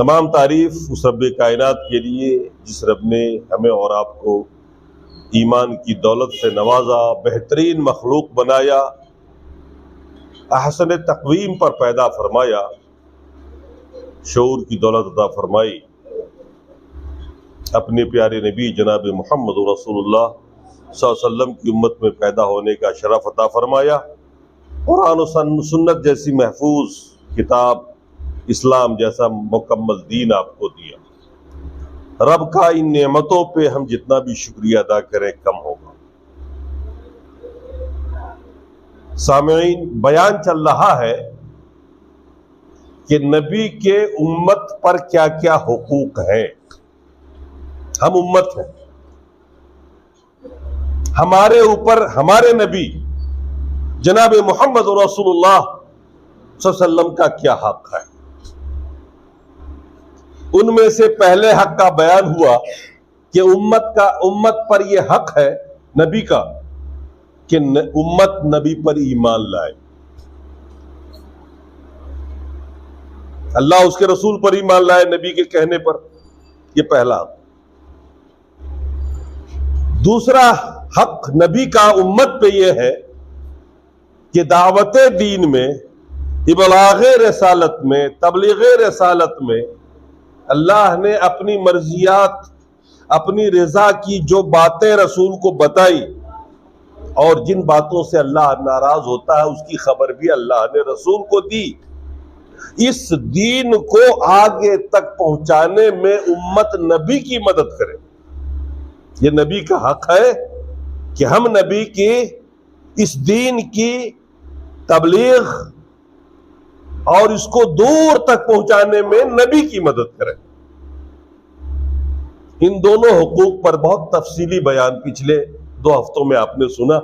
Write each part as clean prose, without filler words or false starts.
तमाम तारीफ उस रब्बे कायनात के लिए जिस रब ने हमें और आपको ईमान की दौलत से नवाजा, बेहतरीन मखलूक बनाया, अहसन तक़वीम पर पैदा फरमाया, शऊर की दौलत अता फरमाई, अपने प्यारे नबी जनाब मोहम्मद रसूलुल्लाह सल्लल्लाहु अलैहि वसल्लम की उम्मत में पैदा होने का शरफ अता फरमाया, कुरान और सुन्नत जैसी महफूज किताब, इस्लाम जैसा मुकम्मल दीन आपको दिया। रब का इन नेमतों पे हम जितना भी शुक्रिया अदा करें कम होगा। सामीईन, बयान चल रहा है कि नबी के उम्मत पर क्या क्या हुकूक हैं। हम उम्मत हैं, हमारे ऊपर हमारे नबी जनाब मोहम्मद रसूलुल्लाह सल्लल्लाहु अलैहि वसल्लम का क्या हक है। उनमें से पहले हक का बयान हुआ कि उम्मत पर यह हक है नबी का कि उम्मत नबी पर ईमान लाए, अल्लाह उसके रसूल पर ईमान लाए नबी के कहने पर। यह पहला हक। दूसरा हक नबी का उम्मत पे यह है कि दावत दीन में, इबलागे रिसालत में, तबलीगे रिसालत में अल्लाह ने अपनी मर्जियात, अपनी रजा की जो बातें रसूल को बताई और जिन बातों से अल्लाह नाराज होता है उसकी खबर भी अल्लाह ने रसूल को दी। इस दीन को आगे तक पहुंचाने में उम्मत नबी की मदद करे। ये नबी का हक है कि हम नबी की इस दीन की तबलीग और इसको दूर तक पहुंचाने में नबी की मदद करें। इन दोनों हुकूक पर बहुत तफसीली बयान पिछले 2 हफ्तों में आपने सुना।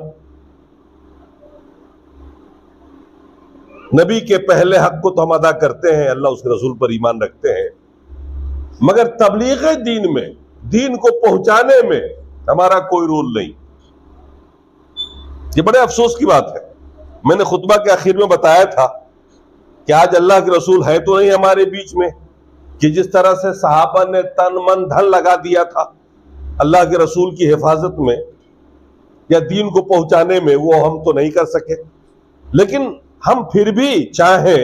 नबी के पहले हक को तो हम अदा करते हैं, अल्लाह उसके रसूल पर ईमान रखते हैं, मगर तबलीग दीन में, दीन को पहुंचाने में हमारा कोई रोल नहीं। ये बड़े अफसोस की बात है। मैंने खुतबा के आखिर में बताया था कि आज अल्लाह के रसूल है तो नहीं हमारे बीच में, कि जिस तरह से सहाबा ने तन मन धन लगा दिया था अल्लाह के रसूल की हिफाजत में या दीन को पहुंचाने में, वो हम तो नहीं कर सके। लेकिन हम फिर भी चाहें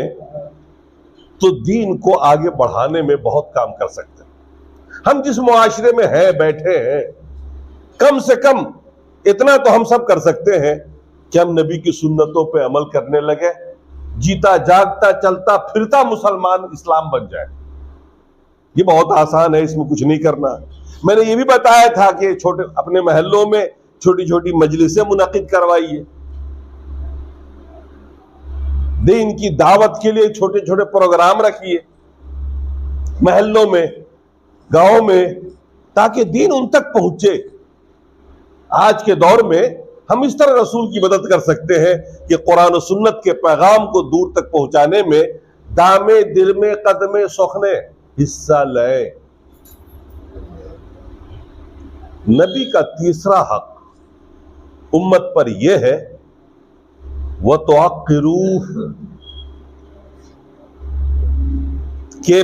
तो दीन को आगे बढ़ाने में बहुत काम कर सकते हैं। हम जिस मुआशरे में हैं, बैठे हैं, कम से कम इतना तो हम सब कर सकते हैं कि हम नबी की सुन्नतों पे अमल करने लगे, जीता जागता चलता फिरता मुसलमान इस्लाम बन जाए। ये बहुत आसान है, इसमें कुछ नहीं करना। मैंने ये भी बताया था कि अपने महल्लों में छोटी छोटी मजलिसें मुनक़िद करवाइए, दीन की दावत के लिए छोटे छोटे प्रोग्राम रखिए महल्लों में, गांवों में, ताकि दीन उन तक पहुंचे। आज के दौर में हम इस तरह रसूल की मदद कर सकते हैं कि कुरान और सुन्नत के पैगाम को दूर तक पहुंचाने में दामे दिल में कदमे सुखने हिस्सा ले। नबी का तीसरा हक उम्मत पर यह है वह तो कि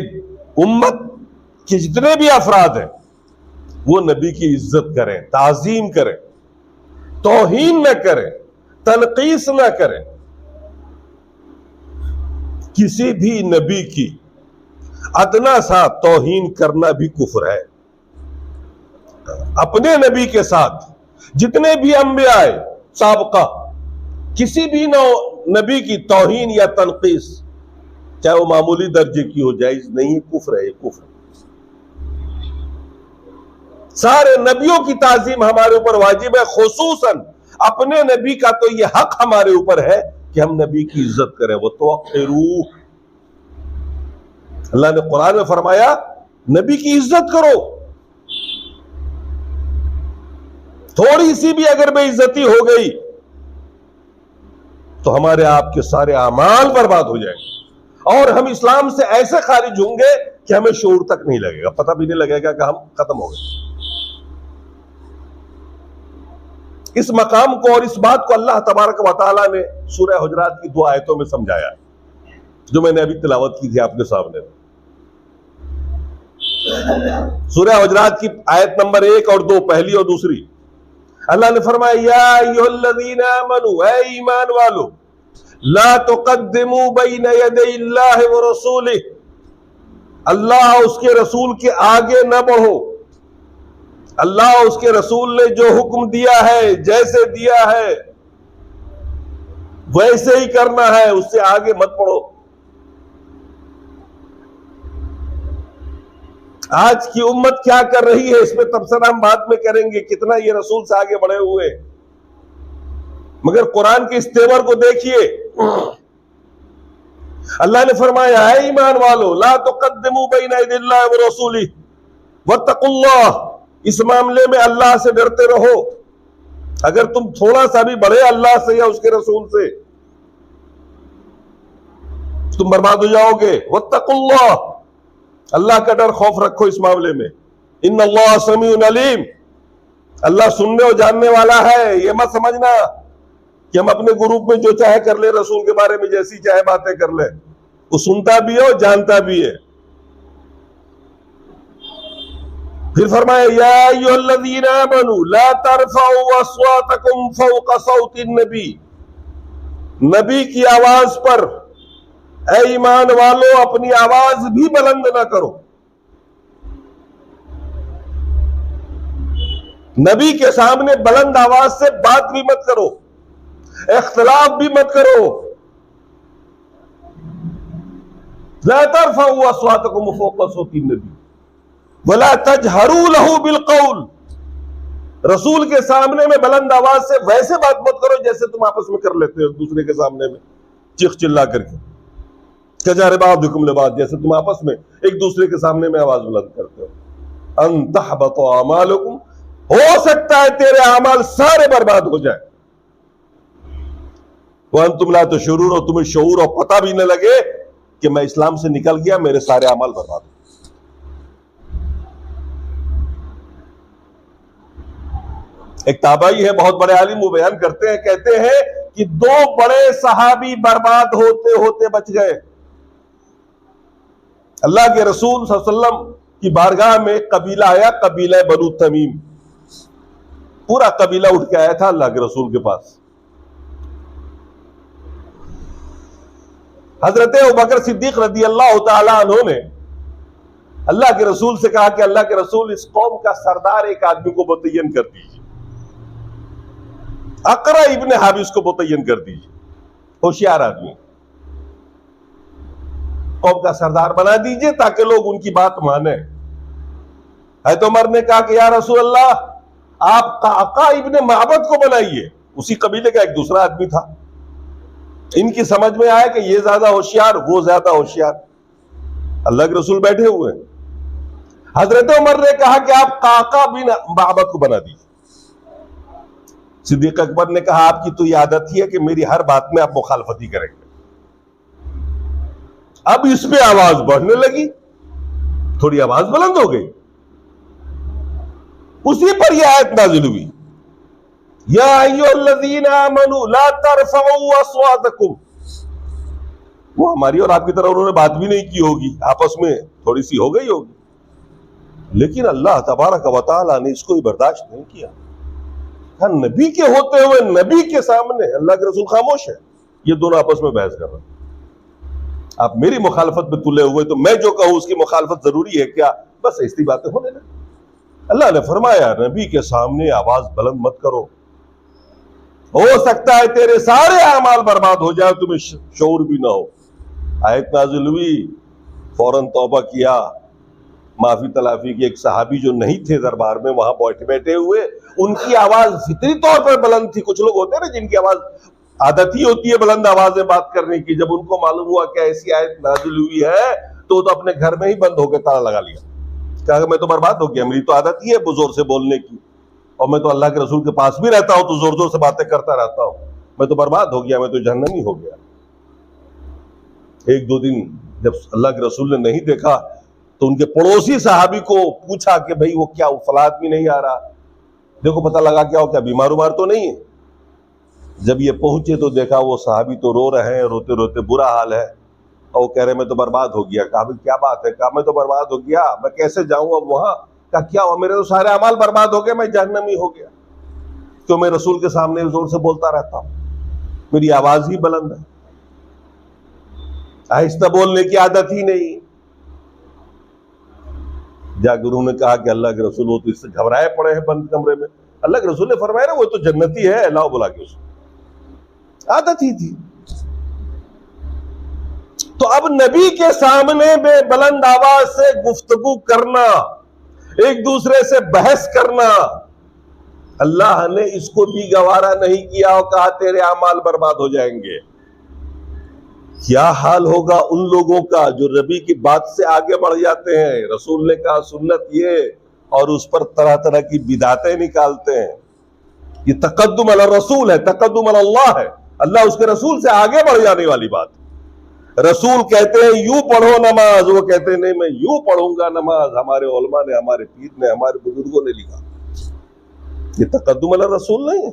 उम्मत के जितने भी अफराद हैं वो नबी की इज्जत करें, ताजीम करें, तौहीन न करें, तनकीस न करें। किसी भी नबी की अदना सा तौहीन करना भी कुफ्र है। अपने नबी के साथ जितने भी अंबिया साबका, किसी भी नबी की तौहीन या तनकीस, चाहे वो मामूली दर्जे की हो, जायज नहीं है, कुफ्र है, कुफ्र। सारे नबियों की ताजीम हमारे ऊपर वाजिब है, खुसूसन अपने नबी का तो यह हक हमारे ऊपर है कि हम नबी की इज्जत करें। वो तो अल्लाह ने कुरान में फरमाया नबी की इज्जत करो। थोड़ी सी भी अगर बेइज्जती हो गई तो हमारे आपके सारे अमाल बर्बाद हो जाएंगे और हम इस्लाम से ऐसे खारिज होंगे कि हमें शऊर तक नहीं लगेगा, पता भी नहीं लगेगा कि हम खत्म हो गए। इस मकाम को और इस बात को अल्लाह तबारक व तआला ने सूरह हुजरात की 2 आयतों में समझाया, जो मैंने अभी तिलावत की थी आपके सामने। सूरह हुजरात की आयत नंबर 1 और 2, पहली और दूसरी। अल्लाह ने फरमाया या अय्युहल्लज़ीना आमनू, ऐ ईमान वालो, ला तुक़द्दिमू बैन यदैल्लाहि व रसूलिही, अल्लाह उसके रसूल के आगे न बढ़ो। अल्लाह उसके रसूल ने जो हुक्म दिया है, जैसे दिया है वैसे ही करना है, उससे आगे मत बढ़ो। आज की उम्मत क्या कर रही है, इसमें तबसरा हम बाद में करेंगे, कितना ये रसूल से आगे बढ़े हुए। मगर कुरान के इस तेवर को देखिए। अल्लाह ने फरमाया है ईमान वालो, ला तुक़द्दिमू बैन यदैल्लाहि व रसूलिही वत्तक़ुल्लाह, इस मामले में अल्लाह से डरते रहो। अगर तुम थोड़ा सा भी बढ़े अल्लाह से या उसके रसूल से, तुम बर्बाद हो जाओगे। वत्तक़ुल्लाह, अल्लाह का डर खौफ रखो इस मामले में। इन्नल्लाह समीउन अलीम, अल्लाह सुनने और जानने वाला है। ये मत समझना कि हम अपने ग्रुप में जो चाहे कर ले, रसूल के बारे में जैसी चाहे बातें कर ले, वो सुनता भी है और जानता भी है। फिर फरमाया या अय्युहल्लज़ीना आमनू ला तरफ़ऊ अस्वातकुम फ़ौक़ सौतिन नबी, नबी की आवाज पर ऐ ईमान वालों अपनी आवाज भी बुलंद ना करो। नबी के सामने बुलंद आवाज से बात भी मत करो, इख्तिलाफ भी मत करो। ला तरफ़ऊ अस्वातकुम फ़ौक़ सौतिन नबी वला तजहरू लहू बिलक़ौल, रसूल के सामने में बुलंद आवाज से वैसे बात मत करो जैसे तुम आपस में कर लेते हो एक दूसरे के सामने में चीख चिल्ला करके। कजारे बादुकुम लिबाद, जैसे तुम आपस में एक दूसरे के सामने में आवाज बुलंद करते हो। अन तहबतु अमालुकुम, हो सकता है तेरे अमाल सारे बर्बाद हो जाए। व अंतुम ला तशऊरून, और तुम्हें शऊर और पता भी न लगे कि मैं इस्लाम से निकल गया, मेरे सारे अमाल बर्बाद हो। एक ताबाई है, बहुत बड़े आलिम, वो बयान करते हैं, कहते हैं कि 2 बड़े सहाबी बर्बाद होते होते बच गए। अल्लाह के रसूल सल्लल्लाहु अलैहि वसल्लम की बारगाह में कबीला आया, कबीला बनु तमीम, पूरा कबीला उठ के आया था अल्लाह के रसूल के पास। हजरत अबू बकर सिद्दीक रज़ी अल्लाह तआला अन्हु ने अल्लाह के रसूल से कहा कि अल्लाह के रसूल, इस कौम का सरदार एक आदमी को मुतय्यन कर दीजिए, अकरा इब्ने हाबिस को मुतय्यन कर दीजिए, होशियार आदमी, कौम का सरदार बना दीजिए ताकि लोग उनकी बात माने। हज़रत उमर ने कहा कि या रसूल अल्लाह, आप काका इब्ने माबद को बनाइए, उसी कबीले का एक दूसरा आदमी था। इनकी समझ में आया कि ये ज्यादा होशियार, वो ज्यादा होशियार। अल्लाह के रसूल बैठे हुए, हजरत उमर ने कहा कि आप काका बिन माबद को बना दीजिए। सिद्दीक अकबर ने कहा आपकी तो ये आदत ही है कि मेरी हर बात में आप मुखालफत ही करेंगे। अब इस पे आवाज बढ़ने लगी, थोड़ी आवाज बुलंद हो गई। उसी पर यह आयत नाजिल हुई, या अय्युहल्लज़ीना आमनू ला तरफ़ऊ अस्वातकुम। वो हमारी और आपकी तरह उन्होंने बात भी नहीं की होगी, आपस में थोड़ी सी हो गई होगी, लेकिन अल्लाह तबारक व तआला ने इसको ही बर्दाश्त नहीं किया। नबी के होते हुए नबी के सामने अल्लाह के रसूल खामोश है, ये दोनों आपस में बहस कर रहे हैं। आप मेरी मुखालफत में तुले हुए, तो मैं जो कहूं उसकी मुखालफत जरूरी है क्या? बस ऐसी बातें होने लगी। अल्लाह ने फरमाया नबी के सामने आवाज बुलंद मत करो, हो सकता है तेरे सारे अमाल बर्बाद हो जाए, तुम्हें शऊर भी ना हो। आयत नाज़िल हुई, फौरन तौबा किया, माफी तलाफी की। एक सहाबी जो नहीं थे दरबार में, वहां बैठे हुए, उनकी आवाज फितरी तौर पर बुलंद थी। कुछ लोग होते हैं ना जिनकी आवाज आदत ही होती है बुलंद आवाज में बात करने की। जब उनको मालूम हुआ कि ऐसी आयत नाज़िल हुई है तो अपने घर में ही बंद होकर ताला लगा लिया, कहा मैं तो बर्बाद हो गया, मेरी तो आदत ही है जोर से बोलने की, और मैं तो अल्लाह के रसूल के पास भी रहता हूं तो जोर जोर से बातें करता रहता हूं, मैं तो बर्बाद हो गया, मैं तो जहन्नमी हो गया। 1-2 दिन जब अल्लाह के रसूल ने नहीं देखा तो उनके पड़ोसी सहाबी को पूछा कि भाई वो क्या फला आदमी नहीं आ रहा, देखो पता लगा क्या हो, क्या बीमार उमार तो नहीं है। जब ये पहुंचे तो देखा वो सहाबी तो रो रहे हैं, रोते रोते बुरा हाल है। और वो कह रहे मैं तो बर्बाद हो गया। कहा क्या बात है? कहा मैं तो बर्बाद हो गया, मैं कैसे जाऊं अब वहां? कहा क्या हुआ? मेरे तो सारे अमाल बर्बाद हो गए, मैं जहन्नमी हो गया। क्यों? मैं रसूल के सामने जोर से बोलता रहता हूं, मेरी आवाज ही बुलंद है, आहिस्ता बोलने की आदत ही नहीं। जा गुरु ने कहा कि अल्लाह के रसूल वो तो इससे घबराए पड़े हैं बंद कमरे में। अल्लाह के रसूल ने फरमाया ना वो तो जन्नती है, अल्लाह बुला के उसको आदत ही थी। तो अब नबी के सामने में बुलंद आवाज से गुफ्तगू करना, एक दूसरे से बहस करना, अल्लाह ने इसको भी गवारा नहीं किया और कहा तेरे अमाल बर्बाद हो जाएंगे। क्या हाल होगा उन लोगों का जो नबी की बात से आगे बढ़ जाते हैं। रसूल ने कहा सुन्नत ये, और उस पर तरह तरह की बिदातें निकालते हैं। ये तकद्दुम अला रसूल है, तकद्दुम अला अल्लाह है। अल्लाह उसके रसूल से आगे बढ़ जाने वाली बात। रसूल कहते हैं यूं पढ़ो नमाज, वो कहते हैं नहीं मैं यूं पढ़ूंगा नमाज, हमारे उलमा ने, हमारे पीर ने, हमारे बुजुर्गों ने लिखा। ये तकद्दुम अला रसूल नहीं है।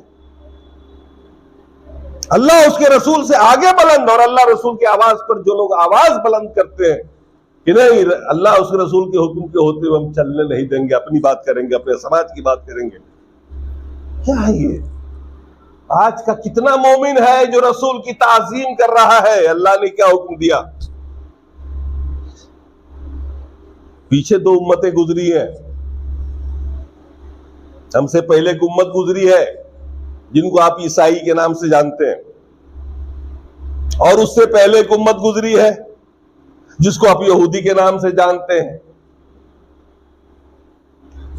अल्लाह उसके रसूल से आगे बुलंद, और अल्लाह रसूल की आवाज पर जो लोग आवाज बुलंद करते हैं कि नहीं अल्लाह उसके रसूल के हुक्म के होते हुए हम चलने नहीं देंगे, अपनी बात करेंगे, अपने समाज की बात करेंगे। क्या है ये? आज का कितना मोमिन है जो रसूल की ताज़ीम कर रहा है? अल्लाह ने क्या हुक्म दिया? पीछे दो उम्मतें गुजरी हैं, हमसे पहले एक उम्मत गुजरी है जिनको आप ईसाई के नाम से जानते हैं, और उससे पहले एक उम्मत गुजरी है जिसको आप यहूदी के नाम से जानते हैं।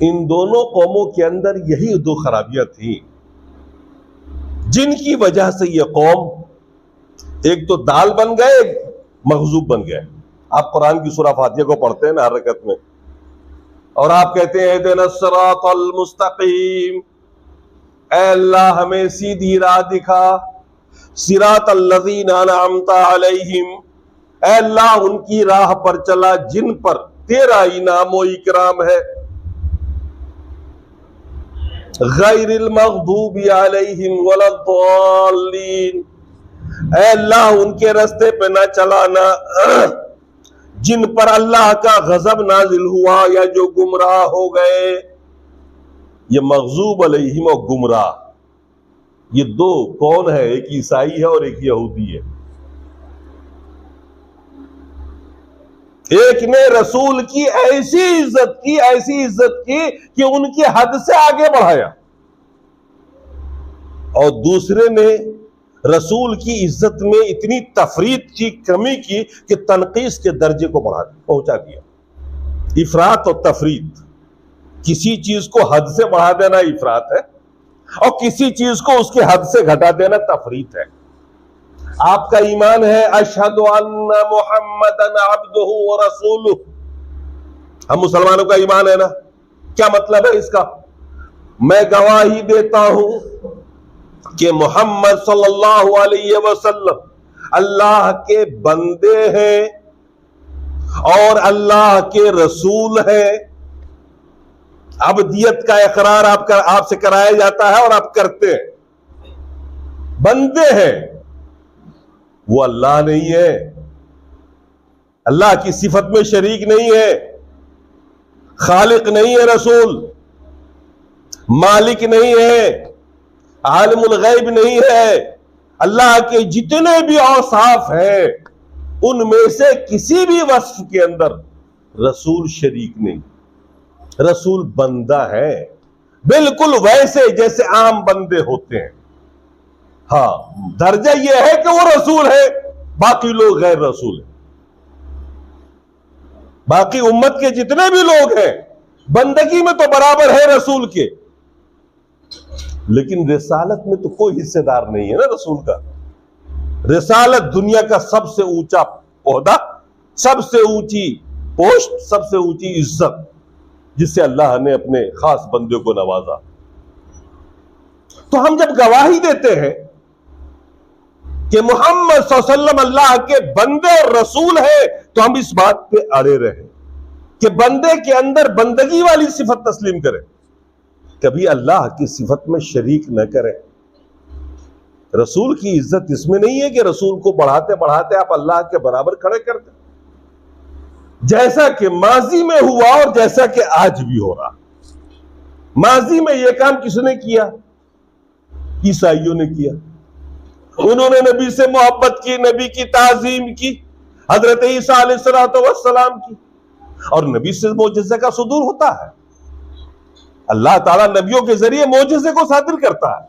इन दोनों कौमों के अंदर यही दो खराबियां थी जिनकी वजह से ये कौम एक तो दाल बन गए, एक मखजूब बन गए। आप कुरान की सूरह फातिहा को पढ़ते हैं ना हर रकत में, और आप कहते हैं इहदिनस सिरातल मुस्तकीम, ऐ अल्लाह हमें सीधी राह दिखा, सिरातल लज़ीना अनअमता अलैहिम, ऐ अल्लाह उनकी राह पर चला जिन पर तेरा इनाम व इकराम है, गैरिल मग़दूबी अलैहिम वलद्दाल्लीन, ऐ अल्लाह उनके रास्ते पे ना चलाना जिन पर अल्लाह का गजब नाजिल हुआ या जो गुमराह हो गए। ये मग़ज़ूब अलैहिम और गुमराह, ये दो कौन है? एक ईसाई है और एक यहूदी है। एक ने रसूल की ऐसी इज्जत की कि उनकी हद से आगे बढ़ाया, और दूसरे ने रसूल की इज्जत में इतनी तफरीत की, कमी की कि तनकीस के दर्जे को पहुंचा दिया। इफरात और तफरीत, किसी चीज को हद से बढ़ा देना इफरात है, और किसी चीज को उसके हद से घटा देना तफरीत है। आपका ईमान है अशहदु अन्ना मुहम्मदन अब्दुहु व रसूलुहु, हम मुसलमानों का ईमान है ना। क्या मतलब है इसका? मैं गवाही देता हूं कि मोहम्मद सल्लल्लाहु अलैहि वसल्लम अल्लाह के बंदे हैं और अल्लाह के रसूल हैं। अब्दियत का इकरार आपसे कराया जाता है और आप करते हैं। बंदे हैं, वो अल्लाह नहीं है, अल्लाह की सिफत में शरीक नहीं है, खालिक नहीं है रसूल, मालिक नहीं है, आलिमुल गैब नहीं है। अल्लाह के जितने भी औसाफ हैं उनमें से किसी भी वस्फ के अंदर रसूल शरीक नहीं। रसूल बंदा है, बिल्कुल वैसे जैसे आम बंदे होते हैं। हाँ, दर्जा यह है कि वो रसूल है, बाकी लोग गैर रसूल है। बाकी उम्मत के जितने भी लोग हैं बंदगी में तो बराबर है रसूल के, लेकिन रिसालत में तो कोई हिस्सेदार नहीं है ना रसूल का। रिसालत दुनिया का सबसे ऊंचा ओहदा, सबसे ऊंची पोस्ट, सबसे ऊंची इज्जत, जिससे अल्लाह ने अपने खास बंदे को नवाजा। तो हम जब गवाही देते हैं कि मोहम्मद सल्लल्लाहु अलैहि वसल्लम अल्लाह के बंदे और रसूल है, तो हम इस बात पे अड़े रहे कि बंदे के अंदर बंदगी वाली सिफत तस्लीम करें, कभी अल्लाह की सिफत में शरीक न करें। रसूल की इज्जत इसमें नहीं है कि रसूल को बढ़ाते बढ़ाते आप अल्लाह के बराबर खड़े कर दें, जैसा कि माजी में हुआ और जैसा कि आज भी हो रहा। माजी में यह काम किसने किया? ईसाइयों ने किया। उन्होंने नबी से मोहब्बत की, नबी की ताजीम की, हजरत ईसा अलैहिस्सलाम की, और नबी से मोजज़े का सुदूर होता है। अल्लाह ताला नबियों के जरिए मोजज़े को सादिर करता है,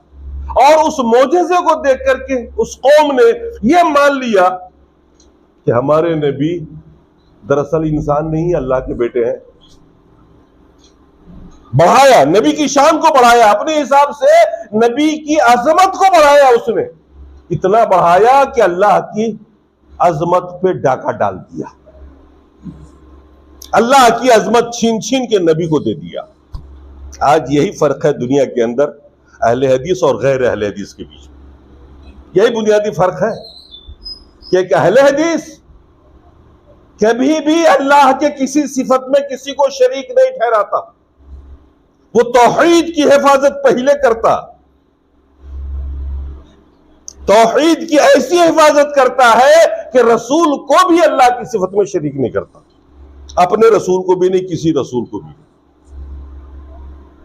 और उस मोजज़े को देख करके उस कौम ने यह मान लिया कि हमारे नबी दरअसल इंसान नहीं, अल्लाह के बेटे हैं। बढ़ाया, नबी की शान को बढ़ाया, अपने हिसाब से नबी की अजमत को बढ़ाया। उसने इतना बढ़ाया कि अल्लाह की अजमत पे डाका डाल दिया, अल्लाह की अजमत छीन छीन के नबी को दे दिया। आज यही फर्क है दुनिया के अंदर अहले हदीस और गैर अहले हदीस के बीच में। यही बुनियादी फर्क है कि अहले हदीस कभी भी अल्लाह के किसी सिफत में किसी को शरीक नहीं ठहराता, वो तौहीद की हिफाजत पहले करता, तौहीद की ऐसी हिफाजत करता है कि रसूल को भी अल्लाह की सिफत में शरीक नहीं करता, अपने रसूल को भी नहीं, किसी रसूल को भी।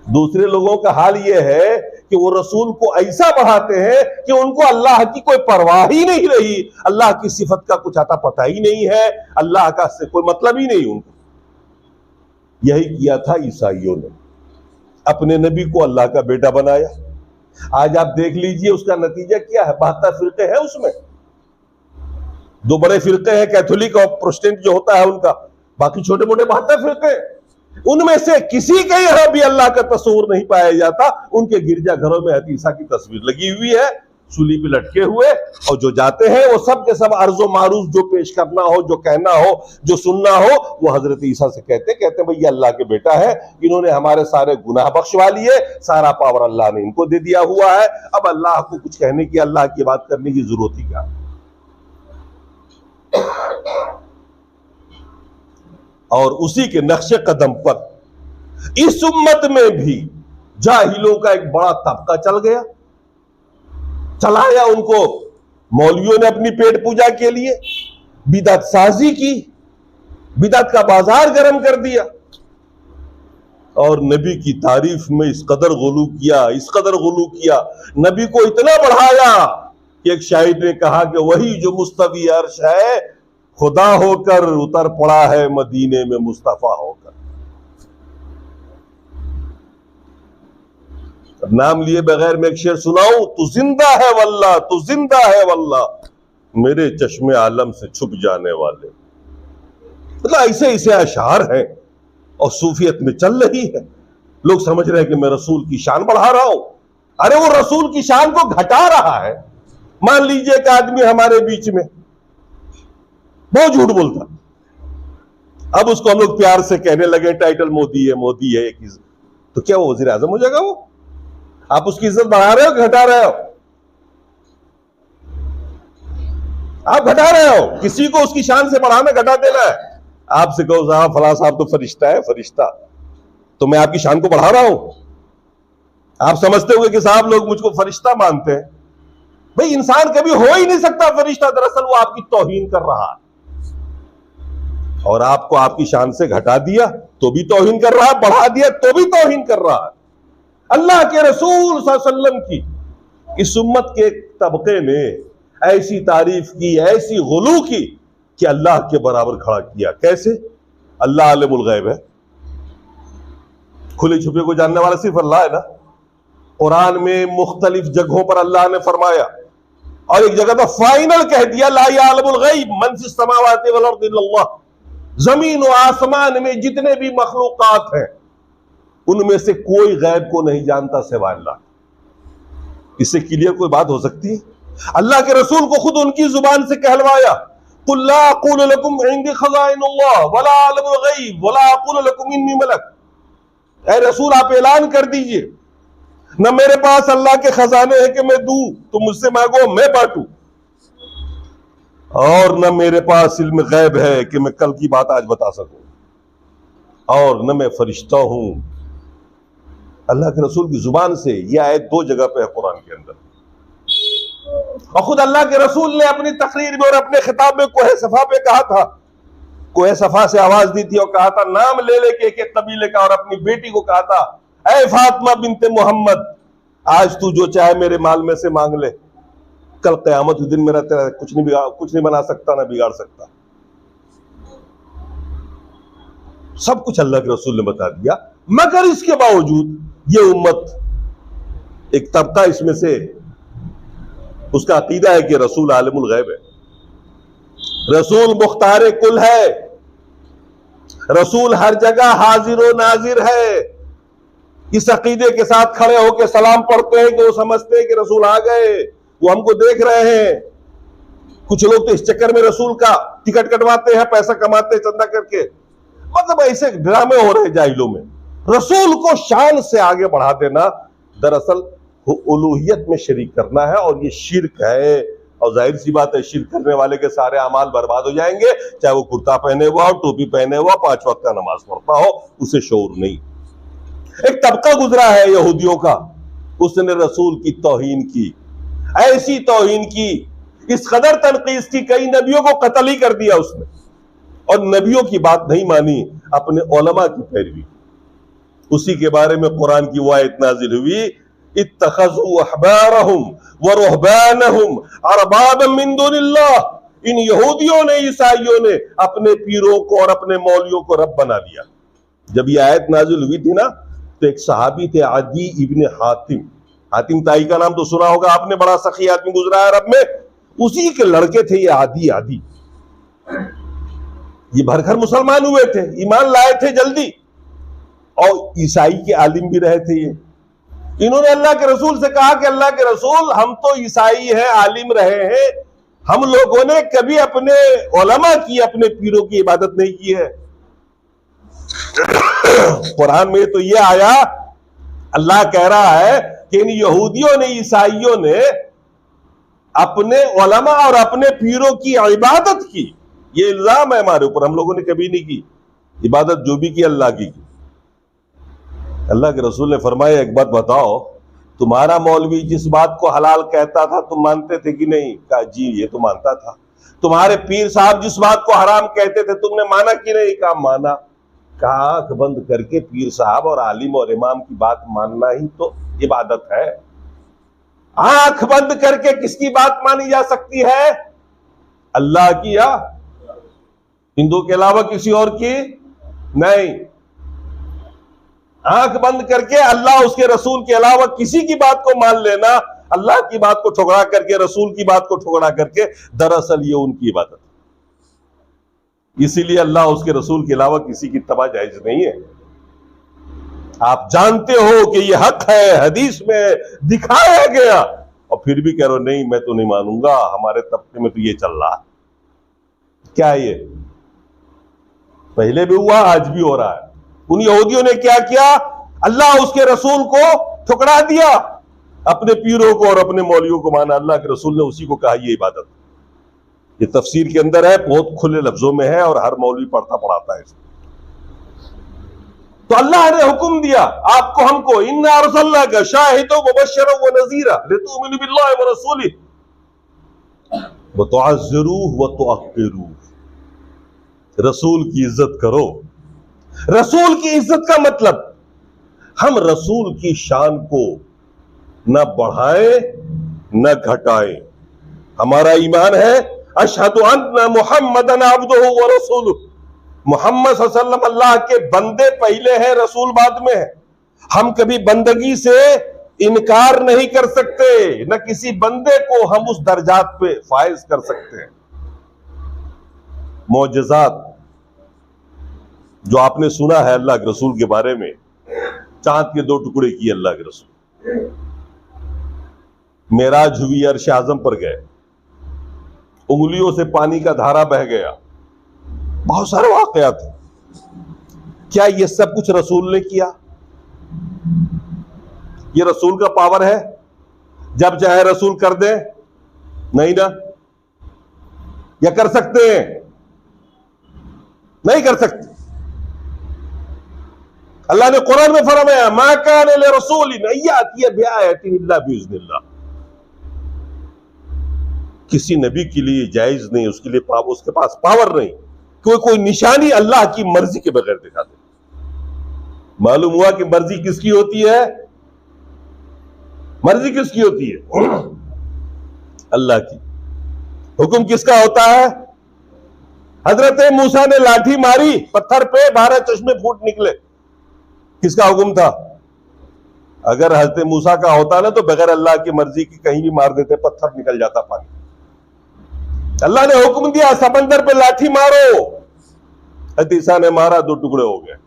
दूसरे लोगों का हाल यह है कि वो रसूल को ऐसा बढ़ाते हैं कि उनको अल्लाह की कोई परवाह ही नहीं रही, अल्लाह की सिफत का कुछ आता पता ही नहीं है, अल्लाह का से कोई मतलब ही नहीं उनको। यही किया था ईसाइयों ने, अपने नबी को अल्लाह का बेटा बनाया। आज आप देख लीजिए उसका नतीजा क्या है। 72 फिरके हैं उसमें, दो बड़े फिरके हैं, कैथोलिक और प्रोटेस्टेंट जो होता है उनका, बाकी छोटे मोटे 72 फिरके। उनमें से किसी के यहां भी अल्लाह का तस्वीर नहीं पाया जाता। उनके गिरजाघरों में हज़रत ईसा की तस्वीर लगी हुई है, सूली पे लटके हुए, और जो जाते हैं वो सब के सब अर्जो मारूफ जो पेश करना हो, जो कहना हो, जो सुनना हो, वो हजरत ईसा से कहते भैया अल्लाह के बेटा है, इन्होंने हमारे सारे गुनाह बख्शवा लिए, सारा पावर अल्लाह ने इनको दे दिया हुआ है, अब अल्लाह को कुछ कहने की, अल्लाह की बात करने की जरूरत ही क्या। और उसी के नक्शे कदम पर इस उम्मत में भी जाहिलों का एक बड़ा तबका चल गया, चलाया उनको। मौलवियों ने अपनी पेट पूजा के लिए बिदअत साजी की, बिदअत का बाजार गर्म कर दिया, और नबी की तारीफ में इस कदर गुलू किया, इस कदर गुलू किया, नबी को इतना बढ़ाया कि एक शायर ने कहा कि वही जो मुस्तवी अर्श है खुदा होकर उतर पड़ा है मदीने में मुस्तफा होकर। नाम लिए बगैर मैं एक शेर सुनाऊं, तू जिंदा है वल्लाह, तू जिंदा है वल्लाह, मेरे चश्मे आलम से छुप जाने वाले। मतलब ऐसे ऐसे अशार हैं और सूफियत में चल रही है। लोग समझ रहे हैं कि मैं रसूल की शान बढ़ा रहा हूं। अरे वो रसूल की शान को घटा रहा है। मान लीजिए कि आदमी हमारे बीच में बहुत झूठ बोलता, अब उसको हम लोग प्यार से कहने लगे टाइटल मोदी है एक इज्जत, तो क्या वो वजीर आजम हो जाएगा? वो आप उसकी इज्जत बढ़ा रहे हो, घटा रहे हो? आप घटा रहे हो। किसी को उसकी शान से बढ़ाना घटा देना है। आपसे कहो साहब फला साहब तो फरिश्ता है, फरिश्ता, तो मैं आपकी शान को बढ़ा रहा हूं। आप समझते होंगे कि साहब लोग मुझको फरिश्ता मानते हैं। भाई इंसान कभी हो ही नहीं सकता फरिश्ता, दरअसल वो आपकी तौहीन कर रहा है, और आपको आपकी शान से घटा दिया तो भी तौहीन कर रहा है, बढ़ा दिया तो भी तौहीन कर रहा है। अल्लाह के रसूल सल्लल्लाहु अलैहि वसल्लम की इस उम्मत के तबके ने ऐसी तारीफ की, ऐसी गुलू की कि अल्लाह के बराबर खड़ा किया। कैसे? अल्लाह आलिमुल गैब है, खुले छुपे को जानने वाला सिर्फ अल्लाह है ना। कुरान में मुख्तलिफ जगहों पर अल्लाह ने फरमाया, और एक जगह तो फाइनल कह दिया ला यालमुल गैब मन फिस समावाति वल अर्दि इल्लल्लाह, जमीन और आसमान में जितने भी मखलूकात हैं उनमें से कोई गैब को नहीं जानता सिवाय अल्लाह। इससे क्लियर कोई बात हो सकती है? अल्लाह के रसूल को खुद उनकी जुबान से कहलवाया, कुल ला अक़ूलु लकुम इंदी खज़ाइनुल्लाह वला अअलमुल गैब वला अक़ूलु लकुम इन्नी मलक। ऐ रसूल आप ऐलान कर दीजिए, न मेरे पास अल्लाह के खजाने हैं कि मैं दूं, तुम मुझसे मांगो मैं बांटूं, और न मेरे पास इल्म गैब है कि मैं कल की बात आज बता सकूं, और न मैं फरिश्ता हूं। अल्लाह के रसूल की जुबान से यह आयत 2 जगह पे है कुरान के अंदर। और खुद अल्लाह के रसूल ने अपनी तकरीर में और अपने खिताब में कोहे सफा पे कहा था, कोहे सफा से आवाज दी थी और कहा था, नाम ले लेके एक कबीले का, और अपनी बेटी को कहा था, ऐ फातिमा बिनते मोहम्मद, आज तू जो चाहे मेरे माल में से मांग ले, कल क़यामत के दिन मेरा तेरा कुछ नहीं बना सकता, ना बिगाड़ सकता। सब कुछ अल्लाह के रसूल ने बता दिया, मगर इसके बावजूद ये उम्मत, एक तबका इसमें से उसका अकीदा है कि रसूल आलिमुल गैब है, रसूल मुख्तार कुल है, रसूल हर जगह हाजिर व नाजिर है। इस अकीदे के साथ खड़े होकर सलाम पढ़ते हैं कि वो समझते हैं कि रसूल आ गए, वो हमको देख रहे हैं। कुछ लोग तो इस चक्कर में रसूल का टिकट कटवाते हैं, पैसा कमाते हैं चंदा करके, मतलब ऐसे ड्रामे हो रहे जाहिलों में। रसूल को शान से आगे बढ़ा देना दरअसल उलूहियत में शरीक करना है, और ये शिर्क है। और जाहिर सी बात है, शिर्क करने वाले के सारे अमाल बर्बाद हो जाएंगे, चाहे वो कुर्ता पहने हुआ हो, टोपी पहने हुआ, 5 वक्त का नमाज पढ़ता हो, उसे शऊर नहीं। एक तबका गुजरा है यहूदियों का, उसने रसूल की तौहीन की, ऐसी तौहीन की, इस कदर तनकीस की, कई नबियों को कत्ल ही कर दिया उसने, और नबियों की बात नहीं मानी, अपने उलमा की पैरवी। उसी के बारे में कुरान की वो आयत नाजिल हुई, इत्तखज़ू अहबारहुम व रुहबानहुम अरबाबन मिन दुनिल्लाह, इन यहूदियों ने, ईसाइयों ने अपने पीरों को और अपने मौलियों को रब बना लिया। जब ये आयत नाजिल हुई थी ना, तो एक सहाबी थे आदि इब्ने हातिम, हातिम ताई का नाम तो सुना होगा आपने, बड़ा सखी आदमी गुजरा है अरब में, उसी के लड़के थे ये आदि। ये भरकर मुसलमान हुए थे, ईमान लाए थे जल्दी, और ईसाई के आलिम भी रहे थे ये। इन्होंने अल्लाह के रसूल से कहा कि अल्लाह के रसूल, हम तो ईसाई हैं, आलिम रहे हैं, हम लोगों ने कभी अपने उलमा की, अपने पीरों की इबादत नहीं की है। कुरान में तो ये आया, अल्लाह कह रहा है कि इन यहूदियों ने, ईसाइयों ने अपने उलमा और अपने पीरों की इबादत की। ये इल्जाम है हमारे ऊपर, हम लोगों ने कभी नहीं की इबादत, जो भी की अल्लाह की। अल्लाह के रसूल ने फरमाया, एक बात बताओ, तुम्हारा मौलवी जिस बात को हलाल कहता था तुम मानते थे कि नहीं? कहा जी ये तो मानता था। तुम्हारे पीर साहब जिस बात को हराम कहते थे तुमने माना कि नहीं? कहा माना। कहा आंख बंद करके पीर साहब और आलिम और इमाम की बात मानना ही तो इबादत है। आंख बंद करके किसकी बात मानी जा सकती है? अल्लाह की या हिंदू के अलावा किसी और की नहीं। आंख बंद करके अल्लाह उसके रसूल के अलावा किसी की बात को मान लेना, अल्लाह की बात को ठुकरा करके, रसूल की बात को ठुकरा करके, दरअसल ये उनकी इबादत है। इसीलिए अल्लाह उसके रसूल के अलावा किसी की तबा जायज नहीं है। आप जानते हो कि ये हक है, हदीस में दिखाया गया, और फिर भी कह रहे हो नहीं मैं तो नहीं मानूंगा, हमारे तबके में तो ये चल रहा है। क्या ये पहले भी हुआ, आज भी हो रहा है। उन यहूदियों ने क्या किया? अल्लाह उसके रसूल को ठुकरा दिया, अपने पीरों को और अपने मौलियों को माना। अल्लाह के रसूल ने उसी को कहा ये इबादत। ये तफसीर के अंदर है, बहुत खुले लफ्जों में है, और हर मौलवी पढ़ता पढ़ाता है। तो अल्लाह ने हुक्म दिया आपको, हमको, इन्ना अरसलनाका शाहिदन व मुबश्शिरन व नज़ीरा लितुमिनु बिल्लाहि व रसूलिहि व तुअज़्ज़िरूहु व तुअक्किरूहु। रसूल की इज्जत करो। रसूल की इज्जत का मतलब, हम रसूल की शान को न बढ़ाएं न घटाएं। हमारा ईमान है अशहदु अन्ना मुहम्मदन अब्दुहु व रसूलुहु, मोहम्मद सल्लल्लाहु अलैहि वसल्लम अल्लाह के बंदे पहले हैं, रसूल बाद में है। हम कभी बंदगी से इनकार नहीं कर सकते, न किसी बंदे को हम उस दर्जात पे फाइज कर सकते हैं। मौजज़ात जो आपने सुना है अल्लाह के रसूल के बारे में, चांद के 2 टुकड़े किए अल्लाह के रसूल, मेराज हुई, अर्श आज़म पर गए, उंगलियों से पानी का धारा बह गया, बहुत सारे वाकयात थे। क्या ये सब कुछ रसूल ने किया? ये रसूल का पावर है, जब चाहे रसूल कर दे? नहीं ना। या कर सकते हैं? नहीं कर सकते। अल्लाह ने कुरान में फरमाया, मा कान लिरसूलिन अन यातिया बिआयतिन इल्ला बिइज़्निल्लाह। किसी नबी के लिए जायज नहीं, उसके लिए उसके पास पावर नहीं कोई निशानी अल्लाह की मर्जी के बगैर दिखा दे। मालूम हुआ कि मर्जी किसकी होती है? मर्जी किसकी होती है? अल्लाह की। हुक्म किसका होता है? हजरत मूसा ने लाठी मारी पत्थर पे, 12 चश्मे फूट निकले, किसका हुक्म था? अगर हजरत मूसा का होता ना तो बगैर अल्लाह की मर्जी की कहीं भी मार देते, पत्थर निकल जाता पानी। अल्लाह ने हुक्म दिया समंदर पे लाठी मारो, हजरत ईसा ने मारा, 2 टुकड़े हो गए।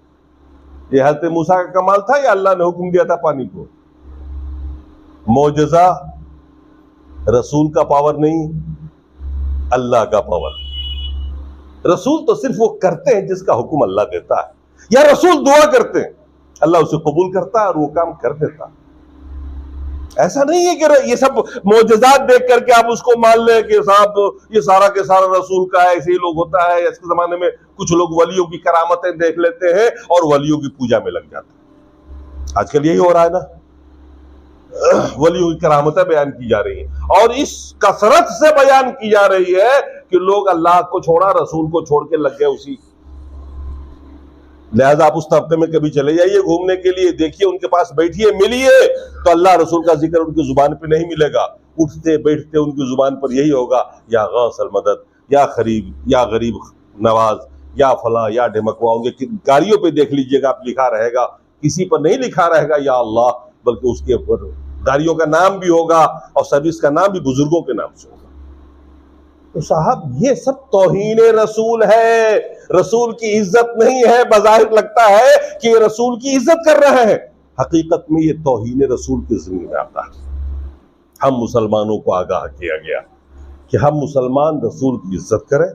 ये हजरत मूसा का कमाल था या अल्लाह ने हुक्म दिया था पानी को? मौजज़ा रसूल का पावर नहीं, अल्लाह का पावर। रसूल तो सिर्फ वो करते हैं जिसका हुक्म अल्लाह देता है, या रसूल दुआ करते हैं, अल्लाह उसे कबूल करता है और वो काम कर देता है। ऐसा नहीं है कि ये सब मौजज़ात देख करके आप उसको मान लें कि साहब ये सारा के सारा रसूल का है, ऐसे ही लोग होता है। इसके जमाने में कुछ लोग वलियों की करामतें देख लेते हैं और वलियों की पूजा में लग जाते हैं। आजकल यही हो रहा है ना, वलियों की करामतें बयान की जा रही हैं और इस कसरत से बयान की जा रही है कि लोग अल्लाह को छोड़ा, रसूल को छोड़ के लग गए उसी। लिहाजा आप उस तबके में कभी चले जाइए घूमने के लिए, देखिए, उनके पास बैठिए, मिलिए, तो अल्लाह रसूल का जिक्र उनकी जुबान पे नहीं मिलेगा। उठते बैठते उनकी जुबान पर यही होगा, या गौसल मदद, या खरीब, या गरीब नवाज, या फला, या ढिमकवा। उनके गाड़ियों पे देख लीजिएगा आप, लिखा रहेगा, किसी पर नहीं लिखा रहेगा या अल्लाह, बल्कि उसके ऊपर गाड़ियों का नाम भी होगा और सर्विस का नाम भी बुजुर्गों के नाम से होगा। तो साहब ये सब तौहीन रसूल है, रसूल की इज्जत नहीं है। बज़ाहिर लगता है कि ये रसूल की इज्जत कर रहे हैं, हकीकत में ये तौहीन रसूल की ज़िम्मे में आता है। हम मुसलमानों को आगाह किया गया कि हम मुसलमान रसूल की इज्जत करें।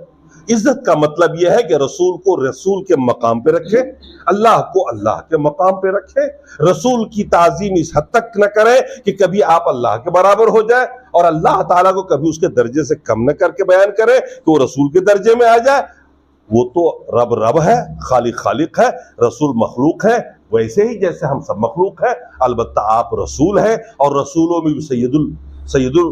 इज्जत का मतलब यह है कि रसूल को रसूल के मकाम पे रखें, अल्लाह को अल्लाह के मकाम पे रखें। रसूल की ताज़ीम इस हद तक न करें कि कभी आप अल्लाह के बराबर हो जाए और अल्लाह ताला को कभी उसके दर्जे से कम न करके बयान करें कि वो रसूल के दर्जे में आ जाए। वो तो रब रब है, खालिक खालिक है, रसूल मखलूक है, वैसे ही जैसे हम सब मखलूक है। अलबत्ता आप रसूल हैं और रसूलों में भी सैयदुल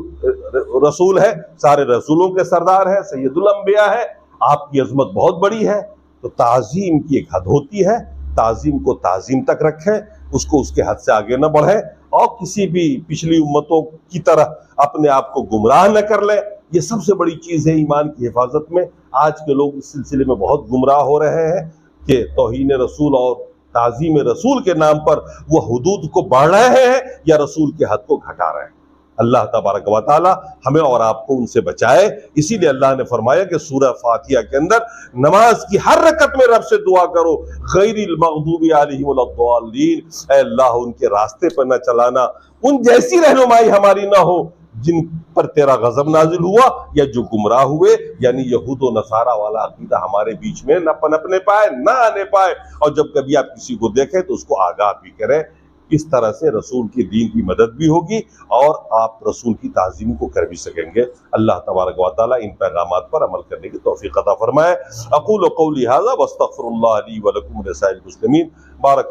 रसूल है, सारे रसूलों के सरदार है, सैयदुल अंबिया है। आपकी अजमत बहुत बड़ी है, तो ताज़ीम की एक हद होती है। ताज़ीम को ताज़ीम तक रखें, उसको उसके हद से आगे न बढ़े और किसी भी पिछली उम्मतों की तरह अपने आप को गुमराह न कर ले। ये सबसे बड़ी चीज़ है ईमान की हिफाजत में। आज के लोग इस सिलसिले में बहुत गुमराह हो रहे हैं कि तौहीन रसूल और ताज़ीम रसूल के नाम पर वो हुदूद को बढ़ा रहे हैं या रसूल के हद को घटा रहे हैं। अल्लाह तबारक व तआला हमें और आपको उनसे बचाए। इसीलिए अल्लाह ने फरमाया कि सूरह फातिहा के अंदर नमाज की हर रकत में रब से दुआ करो, गैरिल मग़दूबि अलैहिम वलद्दालीन, ऐ अल्लाह उनके रास्ते पर न चलाना, उन जैसी रहनुमाई हमारी ना हो जिन पर तेरा गजब नाजिल हुआ या जो गुमराह हुए। यानी यहूद व नसारा वाला अकीदा हमारे बीच में न पनपने पाए, न आने पाए। और जब कभी आप किसी को देखें तो उसको आगाह भी करें। इस तरह से रसूल की दीन की मदद भी होगी और आप रसूल की ताज़ीम को कर भी सकेंगे। अल्लाह तबारक व तआला इन पैगामात पर अमल करने की तौफीक अता फरमाए। अक़ूलु क़ौली हाज़ा वस्तग़फ़िरुल्लाह ली व लकुम व लिसाइरिल मुस्लिमीन। बारक